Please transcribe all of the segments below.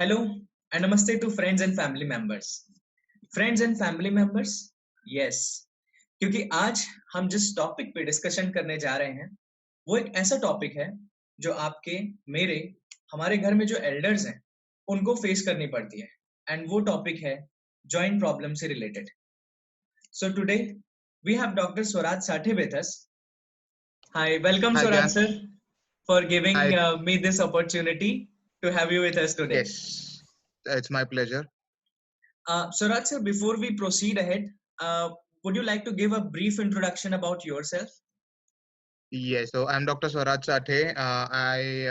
Hello and namaste to friends and family members. Friends and family members, yes, क्योंकि आज हम जिस topic पे डिस्कशन करने जा रहे हैं वो एक ऐसा टॉपिक है जो आपके, मेरे, हमारे घर में जो एल्डर्स हैं उनको फेस करनी पड़ती है एंड वो टॉपिक है जॉइंट प्रॉब्लम से related. So today we have doctor Swaraj Sathe with us. Hi, welcome Hi, Swaraj Jan. Sir for giving Hi. me this opportunity to have you with us today. Yes, it's my pleasure. Suraj sir, before we proceed ahead, would you like to give a brief introduction about yourself? Yes, so I'm Dr. Swaraj Sathe. I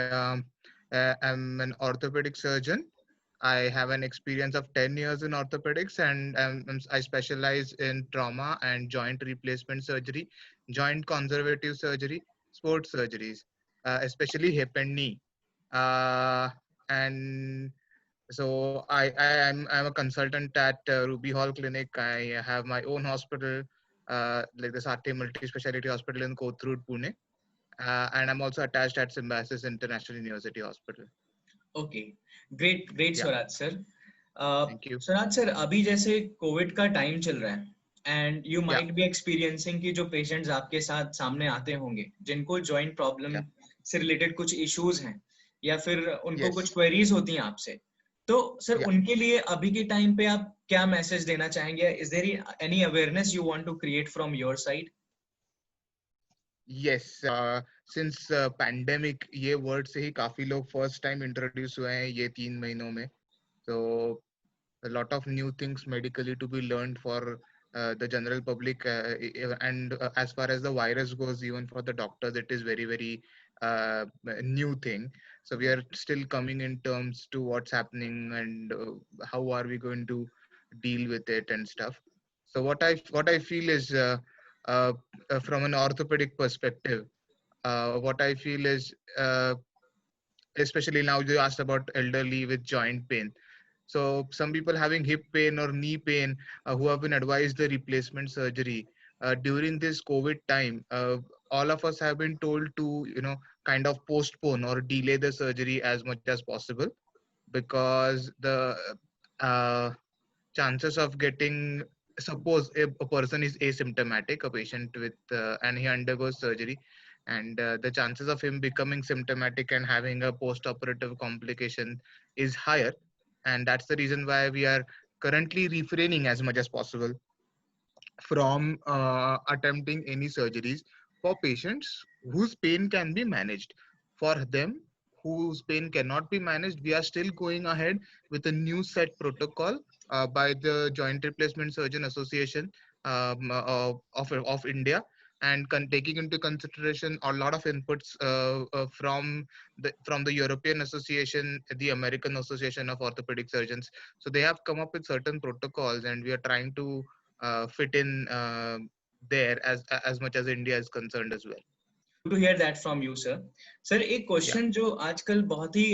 am an orthopedic surgeon. I have an experience of 10 years in orthopedics, and I specialize in trauma and joint replacement surgery, joint conservative surgery, sports surgeries, especially hip and knee. Uh, and So I'm a consultant at Ruby Hall Clinic. I have my own hospital, like the Sathe Multi Speciality Hospital in Kothurud, Pune, and I'm also attached at Symbiosis International University Hospital. Okay, great Yeah, Suraj sir. thank you. Suraj sir, अभी जैसे Covid का time चल रहा है and you Yeah, might be experiencing कि जो patients आपके साथ सामने आते होंगे जिनको जॉइंट प्रॉब्लम yeah, से रिलेटेड कुछ इश्यूज हैं या फिर उनको कुछ yes, क्वेरीज होती हैं आपसे, तो सर yeah, उनके लिए अभी के टाइम पे आप क्या मैसेज देना चाहेंगे? Is there any awareness you want to create from your side? yes. Since pandemic ये word से ही काफी लोग first time introduce हुए हैं ये 3 महीनों में. So a lot of new things medically to be learned for the general public, and as far as the virus goes, even for the doctors it is very new thing. So we are still coming in terms to what's happening and how are we going to deal with it and stuff. So what I feel is, uh, from an orthopedic perspective, what I feel is, especially now you asked about elderly with joint pain. So some people having hip pain or knee pain, who have been advised the replacement surgery during this COVID time, all of us have been told to, kind of postpone or delay the surgery as much as possible, because the uh, chances of getting, suppose a person is asymptomatic, a patient with and he undergoes surgery, and the chances of him becoming symptomatic and having a post-operative complication is higher, and that's the reason why we are currently refraining as much as possible from attempting any surgeries for patients whose pain can be managed. For them whose pain cannot be managed, we are still going ahead with a new set protocol by the Joint Replacement Surgeon Association, of India, and taking into consideration a lot of inputs from the European Association, the American Association of Orthopedic Surgeons. So they have come up with certain protocols, and we are trying to fit in there as much as India is concerned as well. Good to hear that from you sir. Sir एक Yeah, question जो आजकल बहुत ही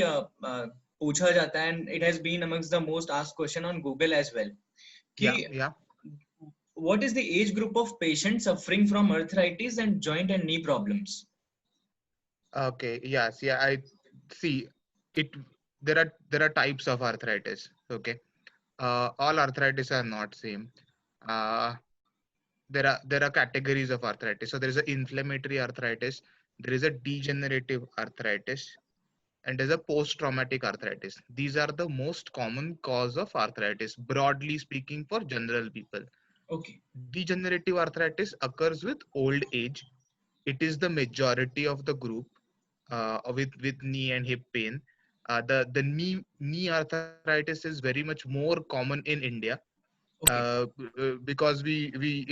पूछा जाता है and it has been amongst the most asked question on Google as well कि yeah, yeah. what is the age group of patients suffering from arthritis and joint and knee problems? Okay, yes, yeah. I see it. There are types of arthritis. Okay, all arthritis are not same. Uh, there are categories of arthritis. So there is an inflammatory arthritis. There is a degenerative arthritis, and there's a post-traumatic arthritis. These are the most common cause of arthritis, broadly speaking, for general people. Okay. Degenerative arthritis occurs with old age. It is the majority of the group with knee and hip pain. The knee arthritis is very much more common in India, Okay. because we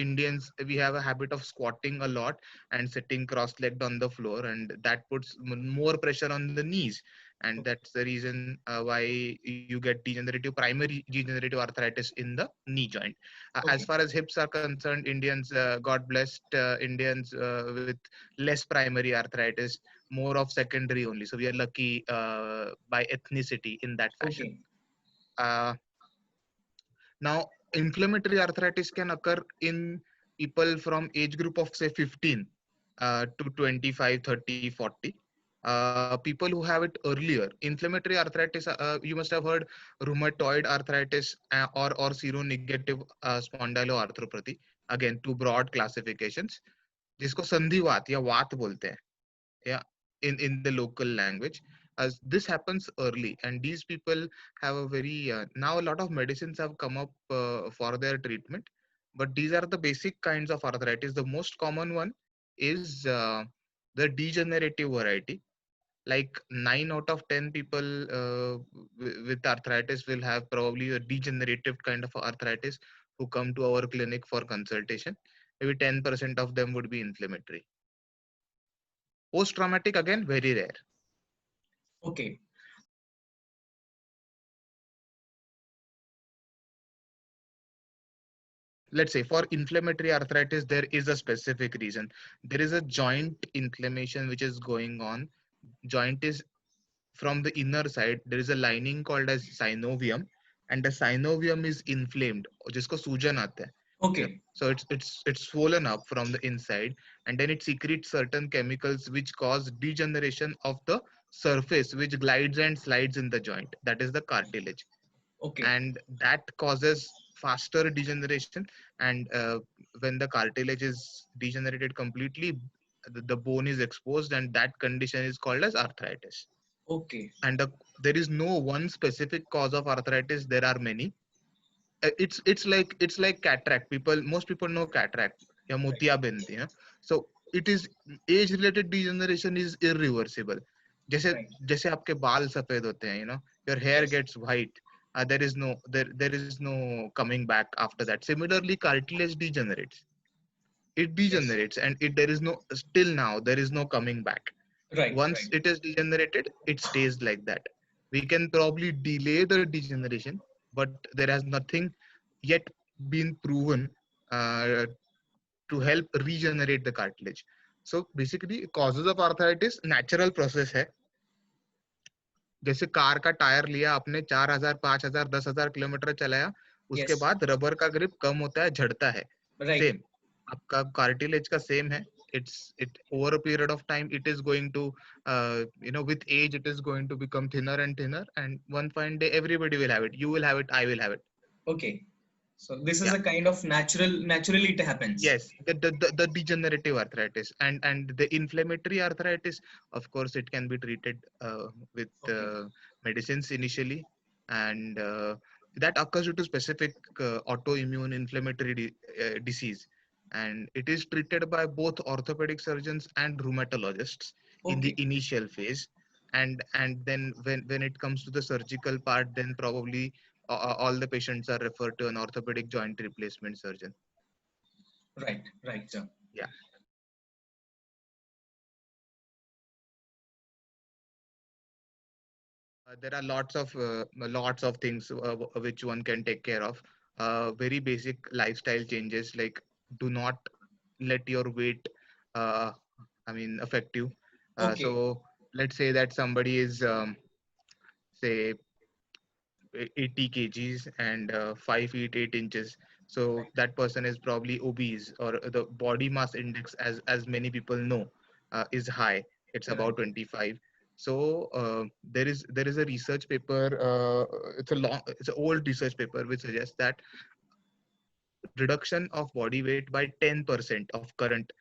Indians, we have a habit of squatting a lot and sitting cross-legged on the floor, and that puts more pressure on the knees, and Okay. that's the reason why you get primary degenerative arthritis in the knee joint. As Okay. far as hips are concerned, Indians, God blessed Indians with less primary arthritis, more of secondary only. So we are lucky by ethnicity in that fashion. Okay. Uh, Now, inflammatory arthritis can occur in people from age group of say 15 to 25, 30, 40. people who have it earlier. Inflammatory arthritis, you must have heard rheumatoid arthritis or seronegative spondyloarthropathy. Again, two broad classifications. जिसको संधिवात या वात बोलते हैं, yeah, in the local language. As this happens early, and these people have a very now a lot of medicines have come up for their treatment, but these are the basic kinds of arthritis. The most common one is the degenerative variety. Like 9 out of 10 people with arthritis will have probably a degenerative kind of arthritis who come to our clinic for consultation. Maybe 10% of them would be inflammatory. Post traumatic, again, very rare. Okay. Let's say for inflammatory arthritis, there is a specific reason. There is a joint inflammation which is going on. Joint is from the inner side. There is a lining called as synovium, and the synovium is inflamed, जिसको सूजन आता है. Okay. So it's swollen up from the inside, and then it secretes certain chemicals which cause degeneration of the surface, which glides and slides in the joint. That is the cartilage. Okay. And that causes faster degeneration. And when the cartilage is degenerated completely, the bone is exposed, and that condition is called as arthritis. Okay. And there is no one specific cause of arthritis. There are many. It's like cataract. Most people know cataract, या मोतियाबिंद, you know. So it is age related degeneration is irreversible. जैसे आपके बाल सफेद होते हैं, you know, your hair gets white. There is no coming back after that. Similarly, cartilage degenerates. It degenerates, and there is no, still now there is no coming back. Once it is degenerated, it stays like that. We can probably delay the degeneration, but there has nothing yet been proven to help regenerate the cartilage. So basically, causes of arthritis natural process है. जैसे car का tyre लिया आपने, 4000, 5000, 10,000 kilometre चलाया, उसके बाद rubber का grip कम होता है, झड़ता है. सेम आपका कार्टिलेज का सेम है. It over a period of time it is going to with age it is going to become thinner and thinner, and one fine day everybody will have it. You will have it, I will have it. Okay. So this is a kind of naturally it happens. Yes, the degenerative arthritis, and the inflammatory arthritis, of course, it can be treated with medicines initially, and that occurs due to specific autoimmune inflammatory disease, and it is treated by both orthopedic surgeons and rheumatologists in the initial phase, and then when it comes to the surgical part, then probably all the patients are referred to an orthopedic joint replacement surgeon. Right, sir. Yeah. There are lots of things which one can take care of. Very basic lifestyle changes, like do not let your weight, affect you. So let's say that somebody is, say, 80 kgs and 5 feet 8 inches. So that person is probably obese, or the body mass index, as many people know, is high. It's about 25. So there is a research paper. It's an old research paper which suggests that reduction of body weight by 10% of current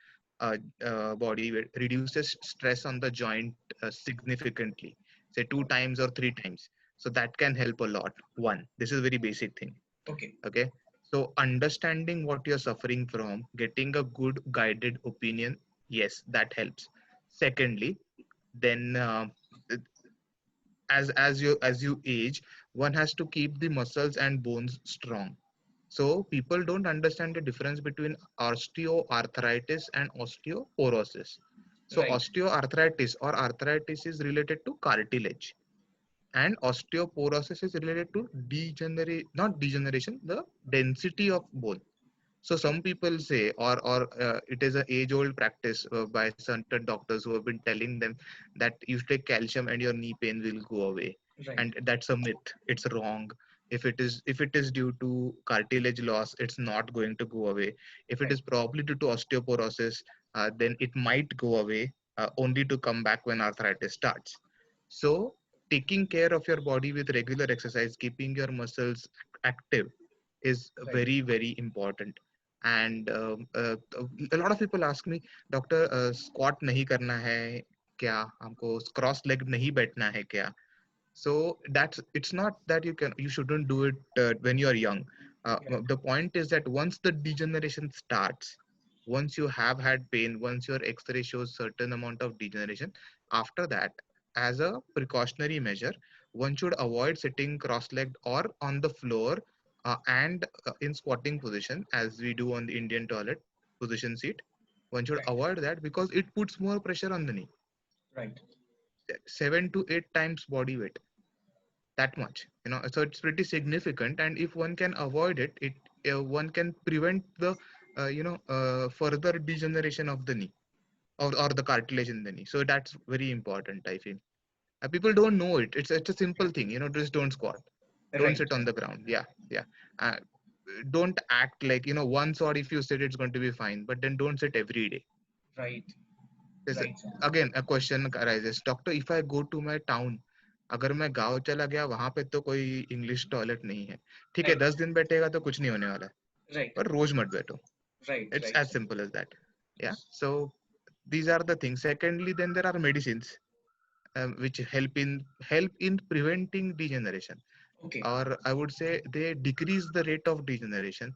body weight reduces stress on the joint significantly, say 2 times or 3 times. So that can help a lot. One, this is a very basic thing. Okay. So understanding what you're suffering from, getting a good guided opinion, yes, that helps. Secondly, then as you age, one has to keep the muscles and bones strong. So people don't understand the difference between osteoarthritis and osteoporosis. So osteoarthritis or arthritis is related to cartilage, and osteoporosis is related to not degeneration, the density of bone. So some people say, or it is an age-old practice by certain doctors who have been telling them that you take calcium and your knee pain will go away, and that's a myth. It's wrong. If it is due to cartilage loss, it's not going to go away. If it is probably due to osteoporosis, then it might go away. only to come back when arthritis starts. So taking care of your body with regular exercise, keeping your muscles active is Right. very, very important. And a lot of people ask me, doctor, squat nahi karna hai kya? हमको cross leg nahi बैठना है क्या? So that's, it's not that you shouldn't do it when you're young. Right. The point is that once the degeneration starts, once you have had pain, once your x-ray shows certain amount of degeneration, after that, as a precautionary measure, one should avoid sitting cross-legged or on the floor, and in squatting position, as we do on the Indian toilet position seat. One should Right. avoid that because it puts more pressure on the knee. Right. 7 to 8 times body weight, that much, so it's pretty significant. And if one can avoid it, one can prevent the further degeneration of the knee, or the cartilage in the knee. So that's very important, I feel. People don't know it. It's a simple thing, just don't squat, don't Right. sit on the ground. Yeah, yeah. uh, don't act like, once, or if you sit it's going to be fine, but then don't sit every day. Right. There's Right. again a question arises, doctor, if I go to my town, अगर मैं गांव चला गया, वहां पे तो कोई English toilet नहीं है, ठीक है, Right. 10 दिन बैठेगा तो कुछ नहीं होने वाला है, Right. पर रोज मत बैठो. Right. It's Right. as simple as that. Yeah. So these are the things. Secondly, then there are medicines, which help in preventing degeneration, Okay. or I would say they decrease the rate of degeneration.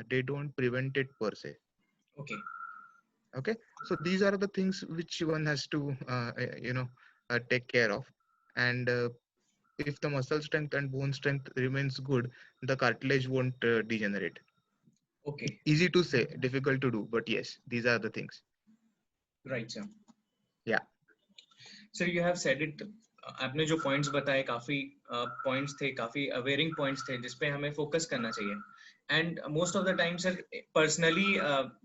They don't prevent it per se. Okay. Okay, so these are the things which one has to take care of. And if the muscle strength and bone strength remains good, the cartilage won't degenerate. Okay. Easy to say, difficult to do, but yes, these are the things. Right, sir. Yeah. Sir you have said it. आपने जो points बताए काफी points थे, काफी awaring points थे जिसपे हमें focus करना चाहिए. And most of the time sir personally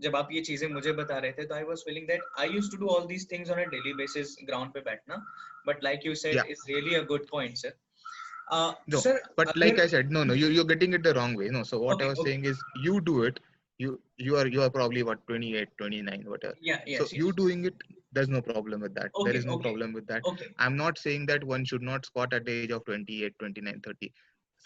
जब आप ये चीजें मुझे बता रहे थे तो I was feeling that I used to do all these things on a daily basis ground पे बैठना. But like you said Yeah. Is really a good point sir. No, sir but like अगर I said, no, you're getting it the wrong way. No, so what I okay was okay saying is, you do it. You are probably what, 28, 29, whatever. या So yes you yes doing it, there's no problem with that. There okay is no okay problem with that. Okay I'm not saying that one should not squat at the age of 28, 29, 30.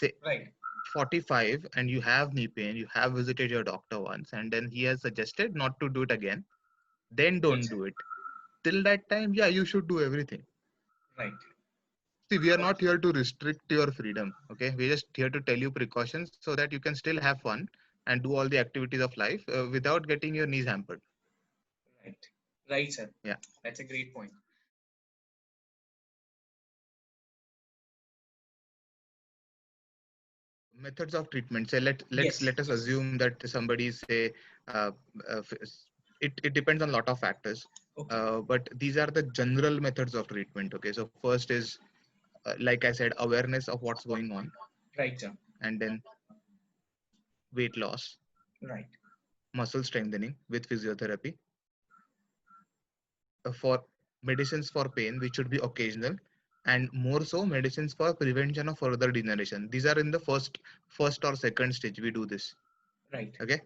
Say right 45 and you have knee pain, you have visited your doctor once, and then he has suggested not to do it again, then don't right do it. Till that time, yeah, you should do everything. Right See, we are not here to restrict your freedom. Okay, we're just here to tell you precautions so that you can still have fun and do all the activities of life without getting your knees hampered. Right right sir. Yeah. That's a great point. Methods of treatment. Say Yes. let us assume that somebody say, uh, uh, it depends on a lot of factors. Okay. But these are the general methods of treatment. Okay, so first is, like I said, awareness of what's going on, Right, sir. and then weight loss, Right. muscle strengthening with physiotherapy. For medicines for pain, which should be occasional, and more so medicines for prevention of further degeneration. These are in the first or second stage. We do this. Right. Okay.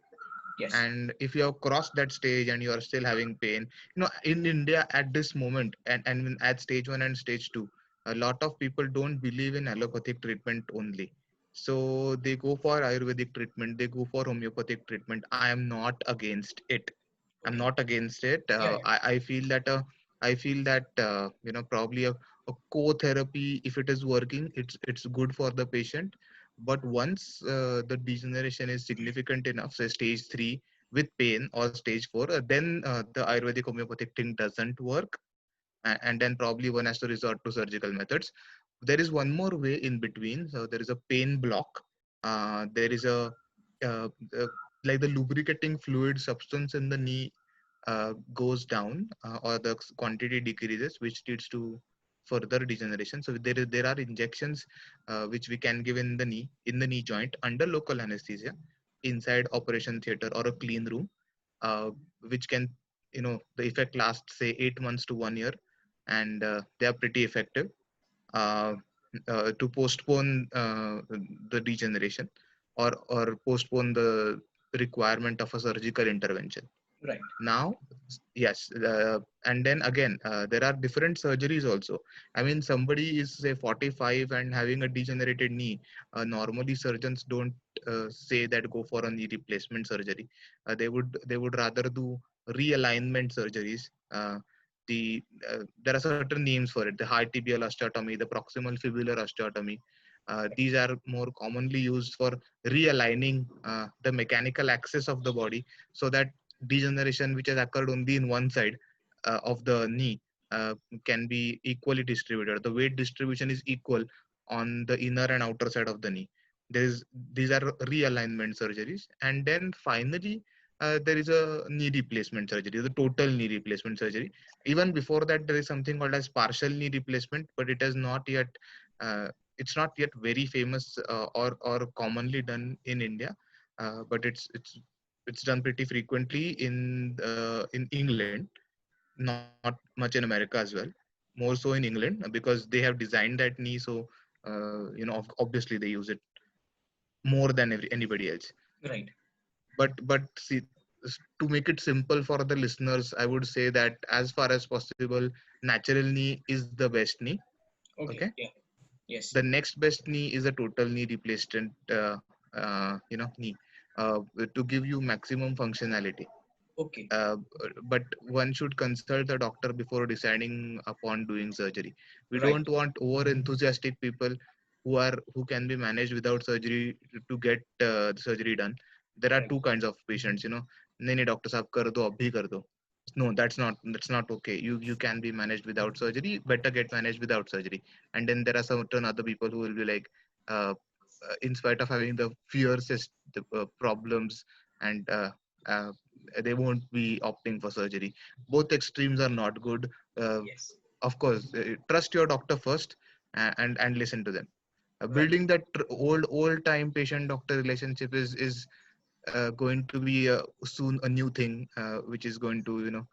Yes. And if you have crossed that stage and you are still having pain, in India at this moment, and at stage 1 and stage 2, a lot of people don't believe in allopathic treatment only, so they go for Ayurvedic treatment, they go for homeopathic treatment. I am not against it. I'm Okay. not against it. Yeah. Yeah. I feel that probably a co-therapy, if it is working, it's good for the patient. But once the degeneration is significant enough, say stage 3 with pain, or stage 4, then the Ayurvedic homeopathic thing doesn't work, and then probably one has to resort to surgical methods. There is one more way in between. So there is a pain block. There is uh, uh, like the lubricating fluid substance in the knee goes down, or the quantity decreases, which leads to further degeneration. So there are injections which we can give in the knee joint under local anesthesia inside operation theater or a clean room, uh, which can, the effect lasts say 8 months to 1 year, and they are pretty effective uh, to postpone the degeneration, or postpone the requirement of a surgical intervention. Right. Now, yes, and then again, there are different surgeries also. I mean, somebody is say 45 and having a degenerated knee. Normally, surgeons don't say that go for a knee replacement surgery. They would rather do realignment surgeries. There are certain names for it: the high tibial osteotomy, the proximal fibular osteotomy. These are more commonly used for realigning the mechanical axis of the body so that degeneration which has occurred only in one side of the knee can be equally distributed. The weight distribution is equal on the inner and outer side of the knee. There is These are realignment surgeries, and then finally there is a knee replacement surgery, the total knee replacement surgery. Even before that, there is something called as partial knee replacement, but it has not yet. It's not yet very famous or commonly done in India, but it's done pretty frequently in England, not much in America as well. More so in England because they have designed that knee, so obviously they use it more than anybody else. Right. But see, to make it simple for the listeners, I would say that as far as possible, natural knee is the best knee. Okay. Okay, Yeah. Yes. the next best knee is a total knee replacement knee to give you maximum functionality. Okay. uh, but one should consult the doctor before deciding upon doing surgery. We Right. don't want over enthusiastic people who can be managed without surgery to get the surgery done. There are Right. two kinds of patients, नहीं नहीं doctor साहब कर दो अभी कर दो. No, that's not okay. You can be managed without surgery. Better get managed without surgery. And then there are certain other people who will be like, uh, in spite of having the fiercest problems, and uh, they won't be opting for surgery. Both extremes are not good. uh, Yes. of course, trust your doctor first, and listen to them. Right. Building that old time patient doctor relationship is going to be soon a new thing, which is going to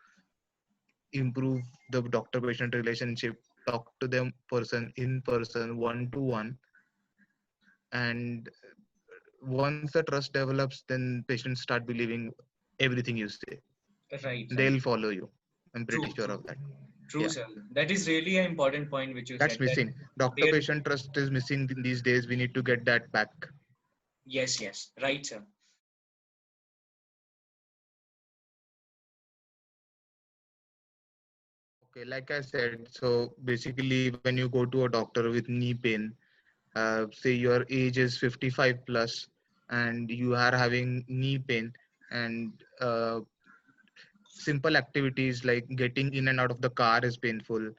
improve the doctor patient relationship. Talk to them person in person, one to one, and once the trust develops, then patients start believing everything you say. Right. Right. They'll follow you. I'm pretty True. sure True. of that. True, Yeah, sir. That is really an important point which you that's said. That missing. Doctor there. patient trust is missing in these days. We need to get that back. Yes. Yes. Right, sir. Okay, like I said, so basically, when you go to a doctor with knee pain, say your age is 55 plus, and you are having knee pain, and simple activities like getting in and out of the car is painful,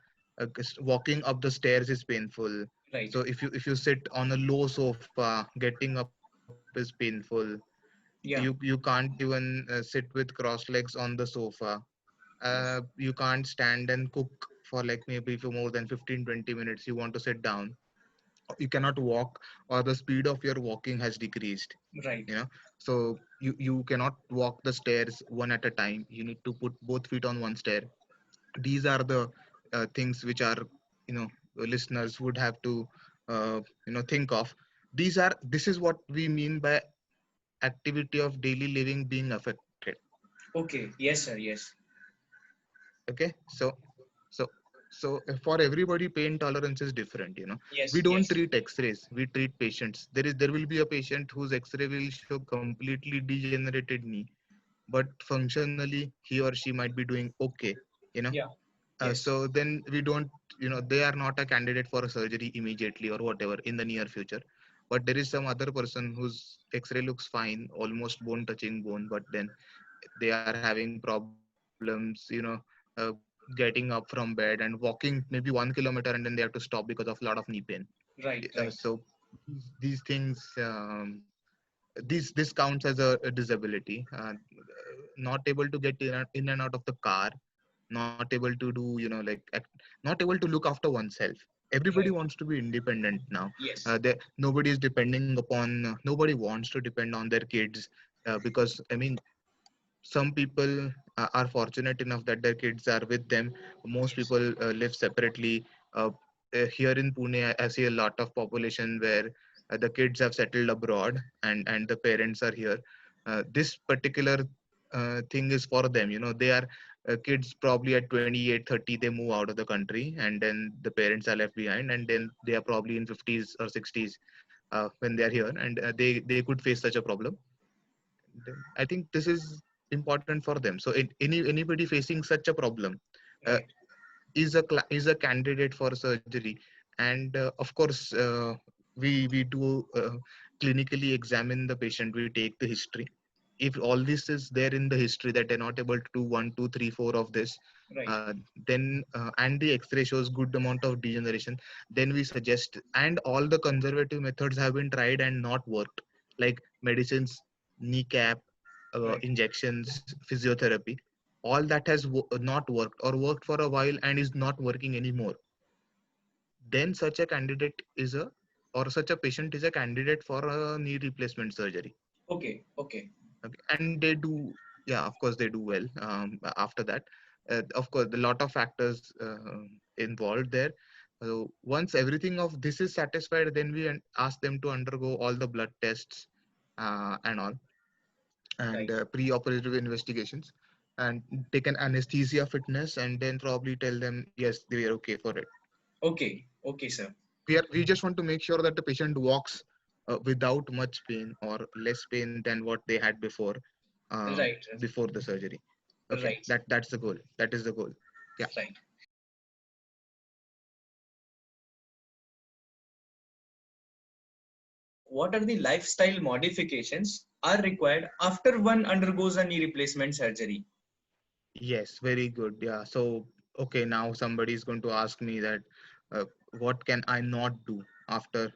walking up the stairs is painful. Right. So if you sit on a low sofa, getting up is painful. You Yeah. can't even sit with crossed legs on the sofa. Yes. You can't stand and cook for like maybe for more than 15-20 minutes. You want to sit down. You cannot walk, or the speed of your walking has decreased. Right. So you cannot walk the stairs one at a time. You need to put both feet on one stair. These are the things which are, listeners would have to think of. This is what we mean by activity of daily living being affected. Okay. Yes, sir. Yes. Okay, so for everybody, pain tolerance is different. We Yes. don't Yes. treat x-rays, we treat patients. There will be a patient whose x-ray will show completely degenerated knee, but functionally he or she might be doing okay. you know Yeah. Yes. so then we don't, they are not a candidate for a surgery immediately or whatever in the near future. But there is some other person whose x-ray looks fine, almost bone touching bone, but then they are having problems, uh, getting up from bed and walking maybe 1 kilometer, and then they have to stop because of a lot of knee pain. Right. Right. So these things, this counts as a disability. Not able to get in and out of the car, not able to do, not able to look after oneself. Everybody Right. wants to be independent now. Yes. Nobody is depending upon, nobody wants to depend on their kids, because I mean, some people are fortunate enough that their kids are with them. Most Yes. people live separately. Here in Pune, I see a lot of population where the kids have settled abroad, and the parents are here. This particular thing is for them. They are kids probably at 28, 30, they move out of the country, and then the parents are left behind, and then they are probably in 50s or 60s when they are here, and they could face such a problem. Then I think this is important for them. So anybody facing such a problem uh, Right. is a candidate for surgery. And of course, we do clinically examine the patient. We take the history. If all this is there in the history that they're not able to do one, two, three, four of this, Right. then and the X-ray shows good amount of degeneration, then we suggest. And all the conservative methods have been tried and not worked, like medicines, kneecap, Right. injections, physiotherapy. All that has not worked, or worked for a while and is not working anymore. Then such a candidate is a or such a patient is a candidate for a knee replacement surgery. Okay. Okay. Okay. And they do, yeah, of course they do well after that. Of course, a lot of factors involved there. So once everything of this is satisfied, then we ask them to undergo all the blood tests and all, and Right. pre-operative investigations, and take an anesthesia fitness, and then probably tell them yes, they are okay for it. Okay. Okay, sir. We just want to make sure that the patient walks without much pain or less pain than what they had uh, Right. before the surgery. Okay, Right. that's the goal. That is the goal. Yeah. Right. What are the lifestyle modifications are required after one undergoes a knee replacement surgery? Yes, very good. Yeah. So, okay, now somebody is going to ask me that what can I not do after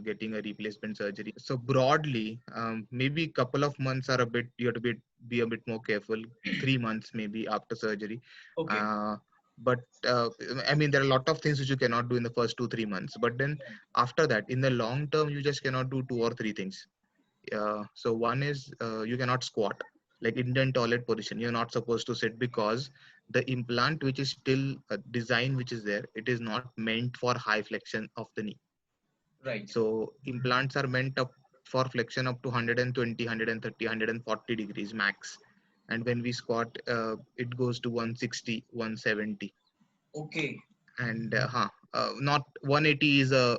getting a replacement surgery? So broadly, maybe a couple of months are a bit, you have to be a bit more careful. 3 months maybe after surgery. Okay. Uh, but I mean, there are a lot of things which you cannot do in the first 2, 3 months. But then after that, in the long term, you just cannot do two or three things. So one is you cannot squat, like Indian toilet position. You're not supposed to sit, because the implant which is still design which is there, it is not meant for high flexion of the knee. Right. So implants are meant up for flexion up to 120, 130, 140 degrees max. And when we squat, it goes to 160, 170. Okay. And not 180 is a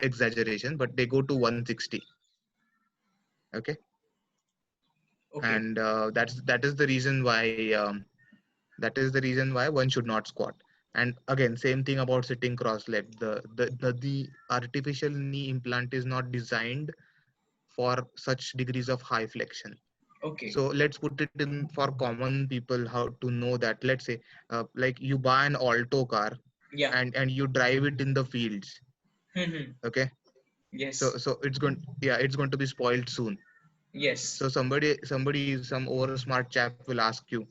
exaggeration, but they go to 160. Okay. Okay. And that is the reason why one should not squat. And again, same thing about sitting cross-legged. The artificial knee implant is not designed for such degrees of high flexion. Okay. So let's put it in for common people, how to know that. Let's say like you buy an Alto car, Yeah. and you drive it in the fields. Okay. so Yes. so it's going, yeah, it's going to be spoiled soon. Yes. So some over smart chap will ask you,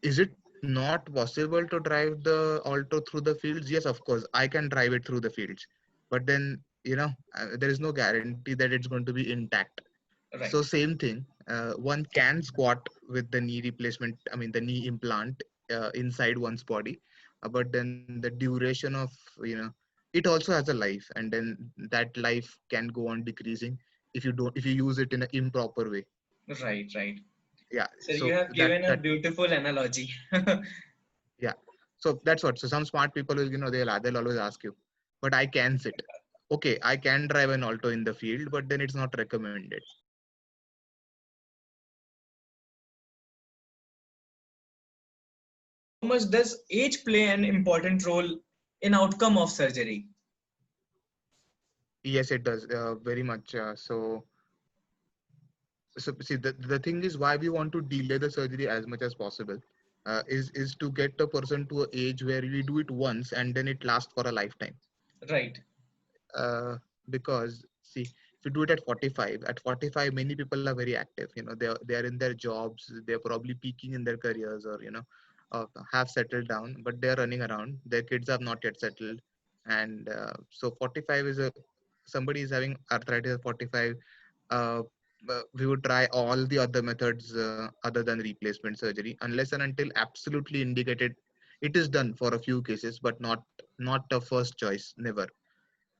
is it not possible to drive the Alto through the fields? Yes, of course, I can drive it through the fields. But then, there is no guarantee that it's going to be intact. So Right. same thing, one can squat with the knee replacement, I mean, the knee implant inside one's body. But then the duration of, it also has a life, and then that life can go on decreasing if you use it in an improper way. Right. Right. Yeah. So you So have that given a that beautiful analogy. Yeah. So that's what. So some smart people will, they'll always ask you, but I can sit. Okay, I can drive an Alto in the field, but then it's not recommended. How much does age play an important role in outcome of surgery? Yes, it does very much. So see, the thing is why we want to delay the surgery as much as possible is to get the person to an age where we do it once and then it lasts for a lifetime. Right. uh, because see, if you do it at 45 many people are very active. They are in their jobs, they're probably peaking in their careers, or have settled down, but they're running around, their kids have not yet settled. And so 45 is a somebody is having arthritis at 45. uh, we would try all the other methods other than replacement surgery, unless and until absolutely indicated. It is done for a few cases, but not a first choice, never.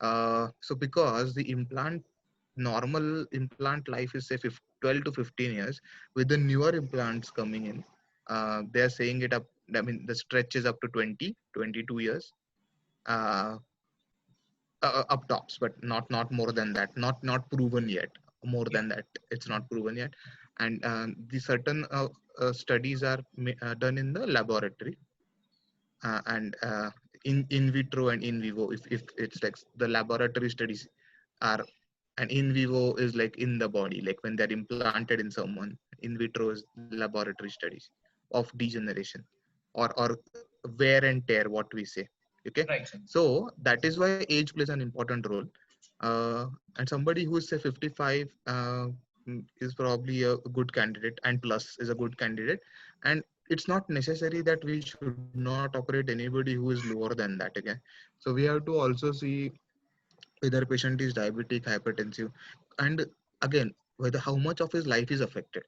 So because the implant normal implant life is say 12 to 15 years. With the newer implants coming in, they are saying it up. I mean, the stretch is up to 20, 22 years. Uh, Up tops, but not more than that. Not proven yet. More Yeah. than that, it's not proven yet. And the certain studies are done in the laboratory, and in vitro and in vivo. If it's like the laboratory studies are, and in vivo is like in the body, like when they're implanted in someone. In vitro is laboratory studies of degeneration or wear and tear, what we say. Okay, Right, sir. so that is why age plays an important role. And somebody who is say 55 is probably a good candidate, and plus is a good candidate. And it's not necessary that we should not operate anybody who is lower than that. Okay, so we have to also see whether patient is diabetic, hypertensive, and again whether how much of his life is affected.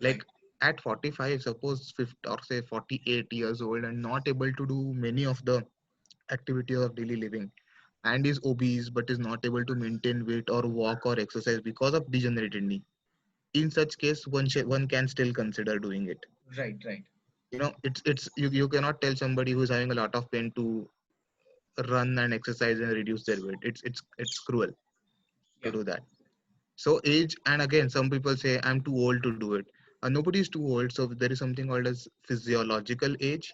Like Right. at 45, suppose 50 or say 48 years old and not able to do many of the activities of daily living, and is obese but is not able to maintain weight or walk or exercise because of degenerated knee. In such case, one can still consider doing it. Right. Right. You cannot tell somebody who's having a lot of pain to run and exercise and reduce their weight. It's cruel to Yeah. do that. So age, and again, some people say I'm too old to do it. Nobody is too old. So there is something called as physiological age.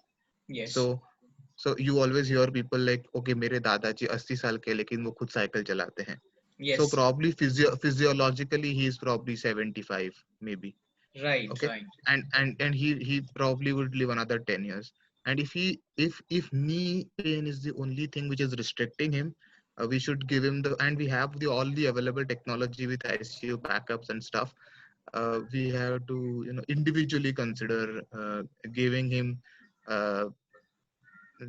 Yes. So you always hear people like, okay, मेरे दादाजी 80 साल के हैं, लेकिन वो खुद cycle चलाते हैं. So Yes. probably physiologically he is probably 75 maybe. Right. Okay, Right. and he probably would live another 10 years. And if knee pain is the only thing which is restricting him, we should give him the, and we have the all the available technology with ICU backups and stuff. We have to individually consider giving him uh,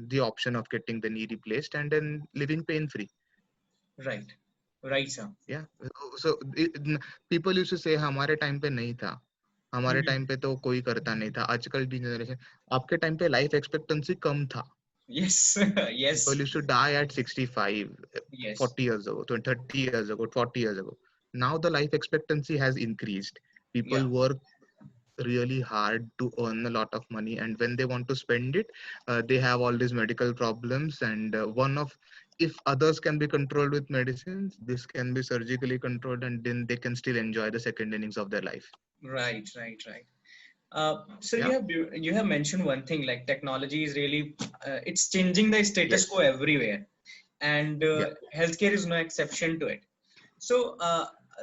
the option of getting the knee replaced and then living pain free. Right. Right, sir. Yeah. So people used to say हमारे time पे नहीं था, हमारे Mhm. Time पे तो कोई करता नहीं था. आजकल की जनरेशन, आपके टाइम पे लाइफ एक्सपेक्टेंसी कम था. Yes. People Yes. used to die at 65, Yes. 40 years ago, 30 years ago, 40 years ago. Now the life expectancy has increased. People Yeah. work really hard to earn a lot of money, and when they want to spend it, they have all these medical problems. And one of, if others can be controlled with medicines, this can be surgically controlled, and then they can still enjoy the second innings of their life. Right. Right. Right. So Yeah. you have mentioned one thing, like technology is really it's changing the status quo Yes. everywhere, and Yeah. healthcare is no exception to it. So,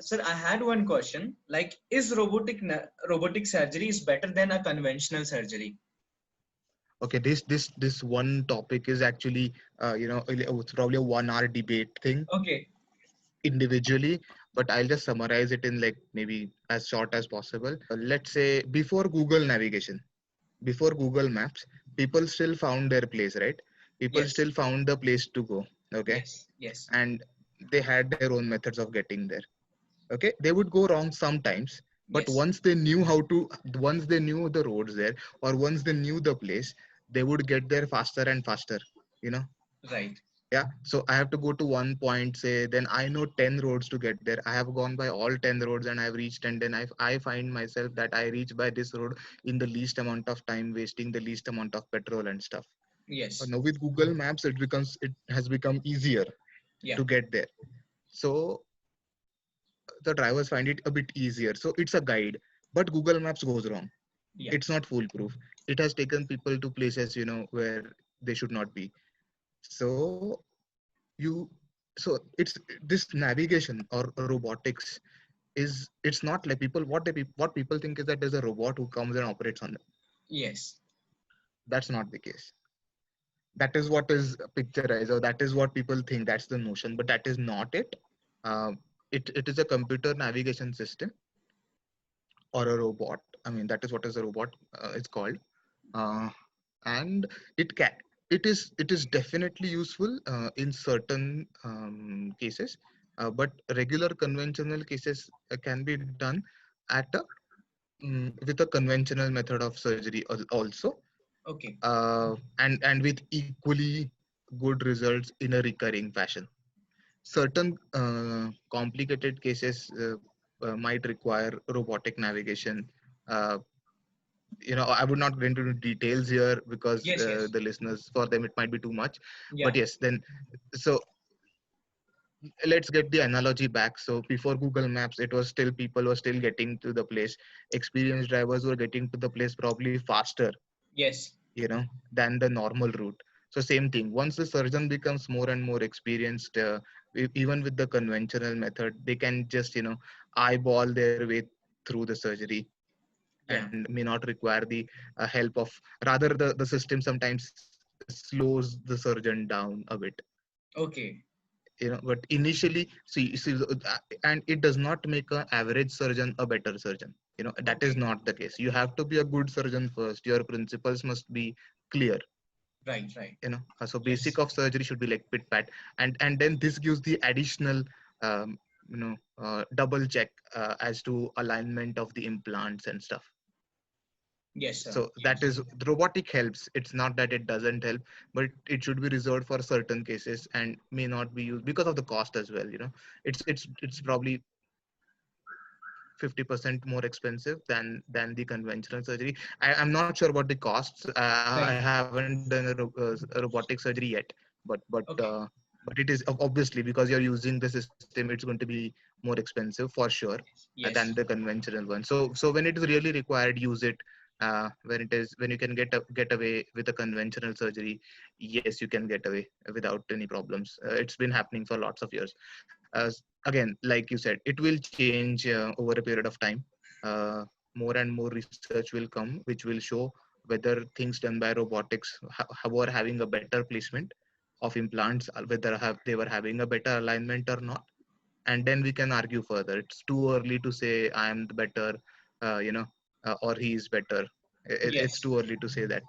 sir, I had one question. Like, is robotic surgery is better than a conventional surgery? Okay, this one topic is actually it's probably a 1 hour debate thing Okay. individually, but I'll just summarize it in like maybe as short as possible. Let's say before Google navigation, before Google Maps, people still found their place, right? People Yes. still found the place to go. Okay, Yes. Yes. and they had their own methods of getting there. Okay, they would go wrong sometimes, but Yes. once they knew the roads there, or once they knew the place, they would get there faster and faster. You know, Right. yeah. So I have to go to one point, say, then I know 10 roads to get there. I have gone by all 10 roads and I've reached, and then I find myself that I reach by this road in the least amount of time, wasting the least amount of petrol and stuff. Yes. Now with Google Maps, it has become easier Yeah. to get there. So the drivers find it a bit easier. So it's a guide, but Google Maps goes wrong. Yeah. It's not foolproof. It has taken people to places, where they should not be. So you, so it's this navigation or robotics is, it's not like people, what people think is that there's a robot who comes and operates on them. Yes. That's not the case. That is what is picturized, or that is what people think, that's the notion, but that is not it. It is a computer navigation system or a robot. I mean, that is what is a robot is called. uh, and it can, it is definitely useful in certain cases, but regular conventional cases can be done at a with a conventional method of surgery also, Okay. and with equally good results in a recurring fashion. Certain complicated cases, might require robotic navigation. Uh, I would not go into details here because Yes, yes. the listeners, for them, it might be too much. Yeah. But yes, then so let's get the analogy back. So before Google Maps, it was still people were still getting to the place. Experienced drivers were getting to the place probably faster, Yes. than the normal route. So same thing. Once the surgeon becomes more and more experienced, even with the conventional method, they can just eyeball their way through the surgery Yeah. and may not require the help of, rather the system sometimes slows the surgeon down a bit. Okay. But initially, see, and it does not make an average surgeon a better surgeon. That is Okay. not the case. You have to be a good surgeon first. Your principles must be clear. Right. Right. So basic Yes. of surgery should be like pit pat, and then this gives the additional um, double check as to alignment of the implants and stuff. Yes, sir. So that Yes. is, the robotic helps. It's not that it doesn't help, but it should be reserved for certain cases and may not be used because of the cost as well. It's probably 50% more expensive than the conventional surgery. I'm not sure about the costs. I Right. haven't done a robotic surgery yet, but Okay. it is obviously, because you're using the system, it's going to be more expensive for sure than the Yes. conventional one. So when it is really required, use it. When you can get away with a conventional surgery, yes, you can get away without any problems. It's been happening for lots of years. Again, like you said, it will change over a period of time. uh, More and more research will come which will show whether things done by robotics were having a better placement of implants, whether they were having a better alignment or not. And then we can argue further. It's too early to say I am the better, or he is better. It's Yes. too early to say that.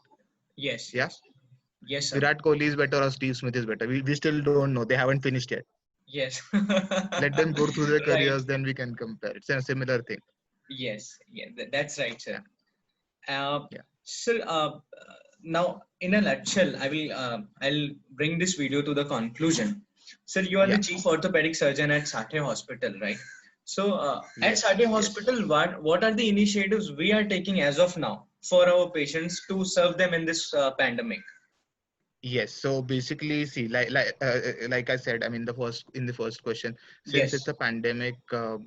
Yes. Yeah, Yes. Yes, sir. Virat Kohli is better or Steve Smith is better. We still don't know. They haven't finished yet. Yes. Let them go through their Right. careers, then we can compare. It's a similar thing. Yes. Yeah. That's right, sir. Yeah, Uh, yeah, sir, now in a nutshell, I'll bring this video to the conclusion. Sir, you are the yeah. chief orthopedic surgeon at Sathe Hospital, right? So, at Yes, Sathe yes, Hospital, what are the initiatives we are taking as of now for our patients to serve them in this pandemic? yes. So basically, see, like I said, I mean, the first question, since it's Yes. a pandemic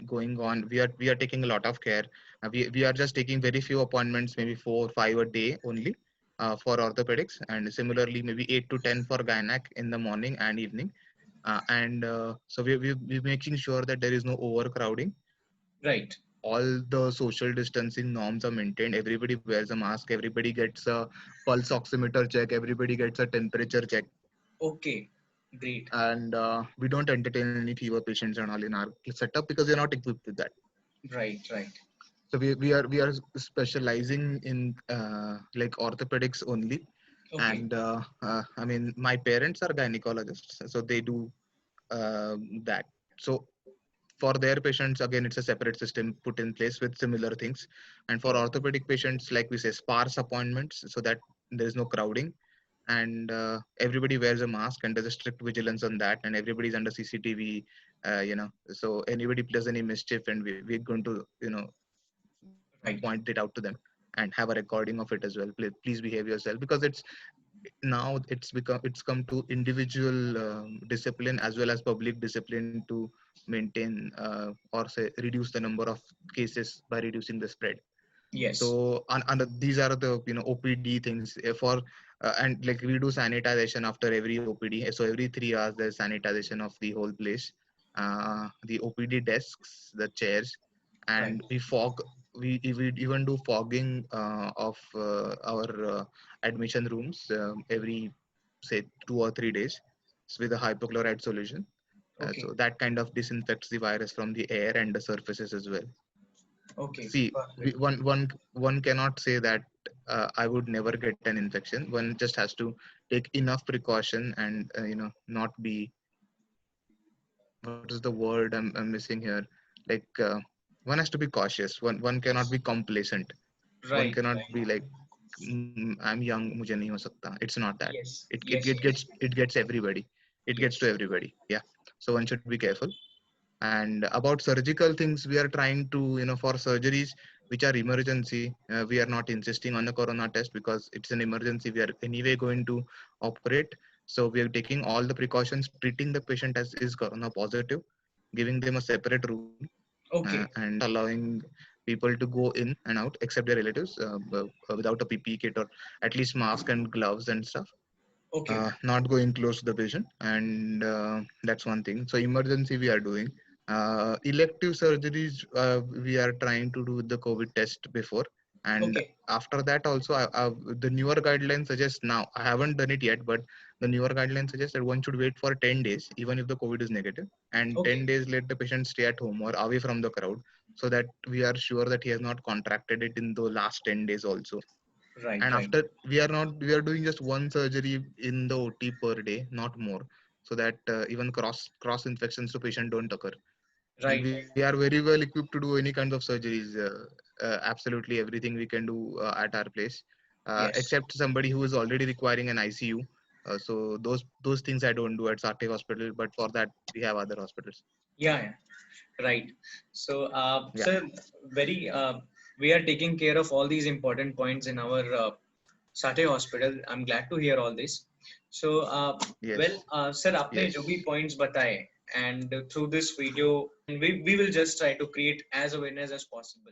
going on, we are taking a lot of care. We are just taking very few appointments, maybe 4 or 5 a day only, for orthopedics, and similarly maybe 8 to 10 for gynec in the morning and evening. And so we're making sure that there is no overcrowding. Right. All the social distancing norms are maintained. Everybody wears a mask. Everybody gets a pulse oximeter check. Everybody gets a temperature check. Okay. Great. And we don't entertain any fever patients and all in our setup because we're not equipped with that. Right. Right. So we are specializing in like orthopedics only. Okay. And I mean, my parents are gynecologists, so they do that. So for their patients, again, it's a separate system put in place with similar things. And for orthopedic patients, like we say, sparse appointments so that there is no crowding. And everybody wears a mask, and there's a strict vigilance on that, and everybody's under CCTV. So anybody does any mischief, and we're going to Right. point it out to them and have a recording of it as well. Please behave yourself, because now it's come to individual discipline as well as public discipline to maintain or say reduce the number of cases by reducing the spread. Yes. So these are the OPD things for and like we do sanitization after every OPD. So every 3 hours there's sanitization of the whole place, the OPD desks, the chairs, Right. and we even do fogging of our admission rooms every say 2 or 3 days with a hypochlorite solution. Okay. So that kind of disinfects the virus from the air and the surfaces as well. Okay. See, Perfect. one cannot say that I would never get an infection. One just has to take enough precaution and not be, what is the word I'm missing here? Like one has to be cautious. One cannot be complacent. One Right. cannot Right. be like, I'm young, मुझे नहीं हो सकता." It's not that. Yes. It Yes. it Yes. gets it gets everybody. It gets to Yes. everybody. Yeah. So one should be careful. And about surgical things, we are trying to, for surgeries which are emergency, we are not insisting on the corona test because it's an emergency, we are anyway going to operate. So we are taking all the precautions, treating the patient as is corona positive, giving them a separate room, Okay. and not allowing people to go in and out except their relatives, without a PPE kit, or at least mask and gloves and stuff, Okay. not going close to the patient. And that's one thing. So emergency we are doing. Elective surgeries, we are trying to do the COVID test before. And Okay. after that also, the newer guidelines suggest, now I haven't done it yet, but the newer guidelines suggest that one should wait for 10 days even if the COVID is negative, and 10 Okay. days let the patient stay at home or away from the crowd, so that we are sure that he has not contracted it in the last 10 days also. Right. And Right. after, we are doing just one surgery in the OT per day, not more, so that even cross infections to patient don't occur. And Right. we are very well equipped to do any kinds of surgeries, absolutely everything we can do at our place, Yes. except somebody who is already requiring an ICU. So those things I don't do at Sate Hospital, but for that we have other hospitals. Yeah. Yeah. Right. So, Yeah. sir, very, we are taking care of all these important points in our Sate Hospital. I'm glad to hear all this. So, well, Yes. sir, आपने जो भी Yes. points बताए, and through this video, we will just try to create as awareness as possible.